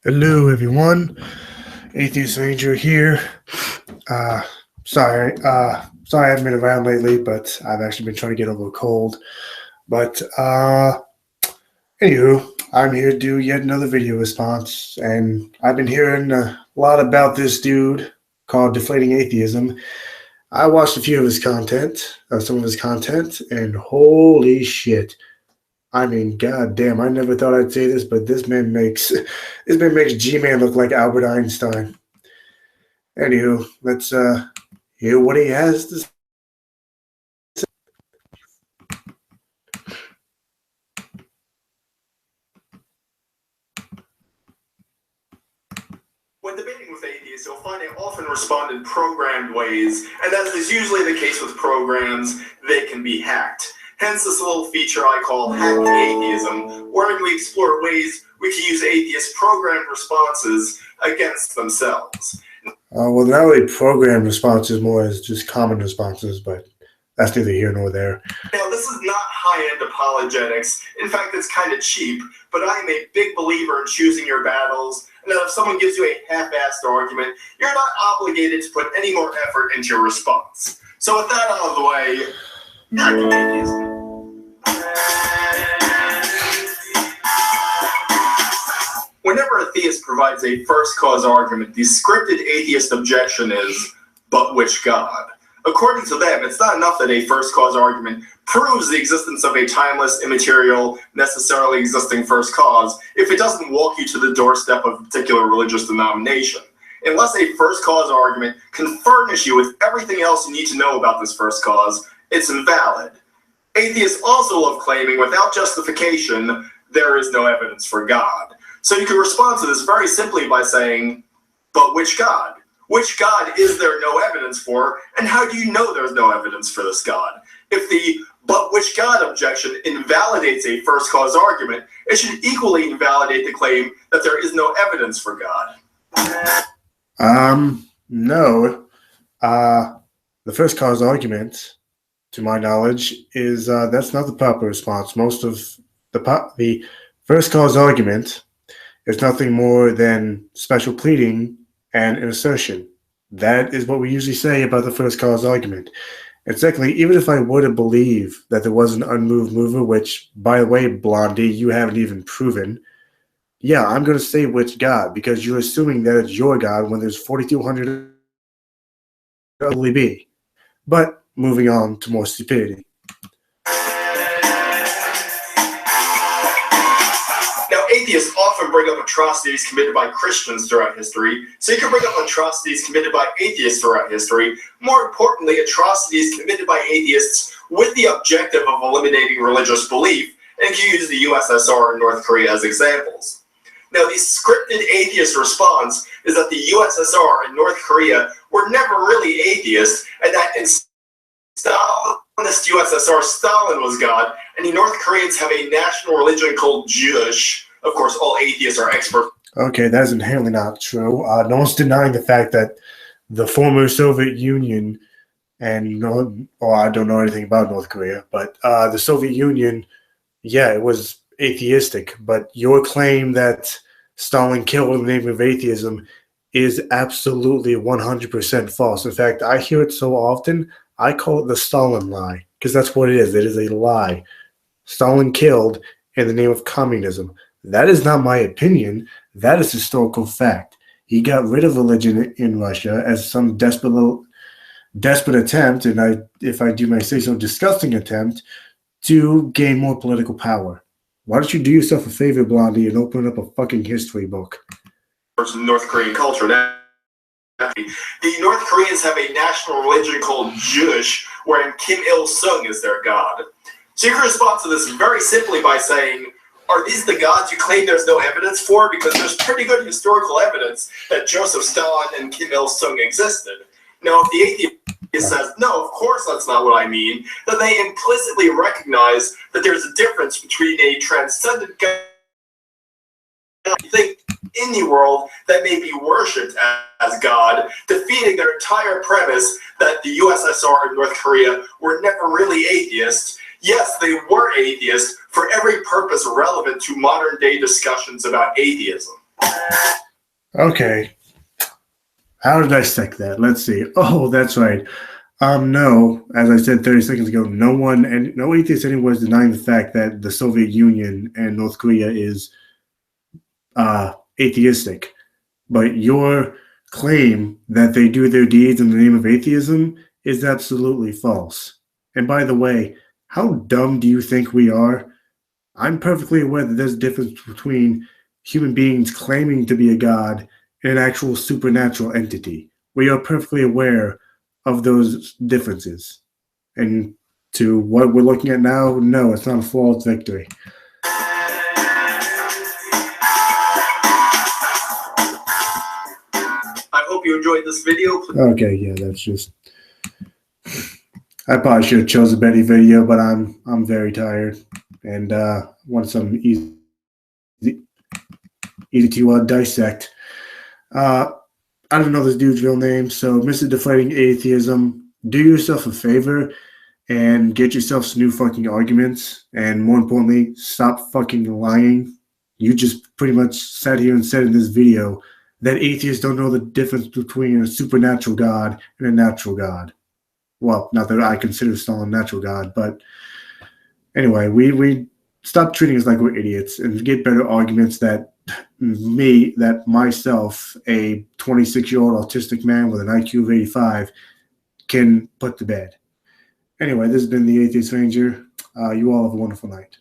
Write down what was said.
Hello, everyone. Atheist Ranger here. Uh, sorry, I haven't been around lately, but I've actually been trying to get over a cold. But anywho, I'm here to do yet another video response, and I've been hearing a lot about this dude called Deflating Atheism. I watched a few of his content, some of his content, and holy shit. I mean, goddamn, I never thought I'd say this, but this man makes G-Man look like Albert Einstein. Anywho, let's hear what he has to say. When debating with atheists, you'll find they often respond in programmed ways, and as is usually the case with programs, they can be hacked. Hence this little feature I call Hacking Atheism, wherein we explore ways we can use atheist programmed responses against themselves. Well, not really programmed responses, more as just common responses, but that's neither here nor there. Now, this is not high-end apologetics. In fact, it's kind of cheap, but I am a big believer in choosing your battles, and that if someone gives you a half-assed argument, you're not obligated to put any more effort into your response. So with that out of the way, Hacking Atheism. Whenever a theist provides a first cause argument, the scripted atheist objection is, but which God? According to them, it's not enough that a first cause argument proves the existence of a timeless, immaterial, necessarily existing first cause if it doesn't walk you to the doorstep of a particular religious denomination. Unless a first cause argument can furnish you with everything else you need to know about this first cause, it's invalid. Atheists also love claiming, without justification, there is no evidence for God. So you can respond to this very simply by saying, but which God? Which God is there no evidence for, and how do you know there's no evidence for this God? If the but which God objection invalidates a first cause argument, it should equally invalidate the claim that there is no evidence for God. No. The first cause argument, to my knowledge, is that's not the proper response. Most of the first cause argument is nothing more than special pleading and an assertion. That is what we usually say about the first cause argument. And secondly, even if I were to believe that there was an unmoved mover, which, by the way, Blondie, you haven't even proven, yeah, I'm going to say which God, because you're assuming that it's your God when there's 4,200 probably be. But moving on to more stupidity. Atheists often bring up atrocities committed by Christians throughout history, so you can bring up atrocities committed by atheists throughout history. More importantly, atrocities committed by atheists with the objective of eliminating religious belief, and you can use the USSR and North Korea as examples. Now, the scripted atheist response is that the USSR and North Korea were never really atheists, and that in Stalinist USSR, Stalin was God, and the North Koreans have a national religion called Jewish. Of course, all atheists are experts. Okay, that is inherently not true. No one's denying the fact that the former Soviet Union and I don't know anything about North Korea, but the Soviet Union, yeah, it was atheistic. But your claim that Stalin killed in the name of atheism is absolutely 100% false. In fact, I hear it so often, I call it the Stalin lie, because that's what it is. It is a lie. Stalin killed in the name of communism. That is not my opinion. That is historical fact. He got rid of religion in Russia as some desperate attempt, and if I do may say so, disgusting attempt to gain more political power. Why don't you do yourself a favor, Blondie, and open up a fucking history book? North Korean culture. The North Koreans have a national religion called Jewish, wherein Kim Il-sung is their god. So you can respond to this very simply by saying, are these the gods you claim there's no evidence for? Because there's pretty good historical evidence that Joseph Stalin and Kim Il-sung existed. Now, if the atheist says, no, of course that's not what I mean, then they implicitly recognize that there's a difference between a transcendent God thing in the world that may be worshipped as God, defeating their entire premise that the USSR and North Korea were never really atheists. Yes, they were atheists for every purpose relevant to modern-day discussions about atheism. Okay. How to dissect that? Let's see. Oh, that's right. No, as I said 30 seconds ago, no atheist anywhere is denying the fact that the Soviet Union and North Korea is atheistic. But your claim that they do their deeds in the name of atheism is absolutely false. And by the way, how dumb do you think we are? I'm perfectly aware that there's a difference between human beings claiming to be a god and an actual supernatural entity. We are perfectly aware of those differences. And to what we're looking at now, no, it's not a flawless victory. I hope you enjoyed this video. Okay, yeah, that's just. I probably should have chose a better video, but I'm very tired and want some easy to dissect. I don't know this dude's real name, so Mr. Deflating Atheism, do yourself a favor and get yourself some new fucking arguments, and more importantly, stop fucking lying. You just pretty much sat here and said in this video that atheists don't know the difference between a supernatural God and a natural God. Well, not that I consider Stalin a natural God, but anyway, we stop treating us like we're idiots and get better arguments that myself, a 26-year-old autistic man with an IQ of 85, can put to bed. Anyway, this has been the Atheist Ranger. You all have a wonderful night.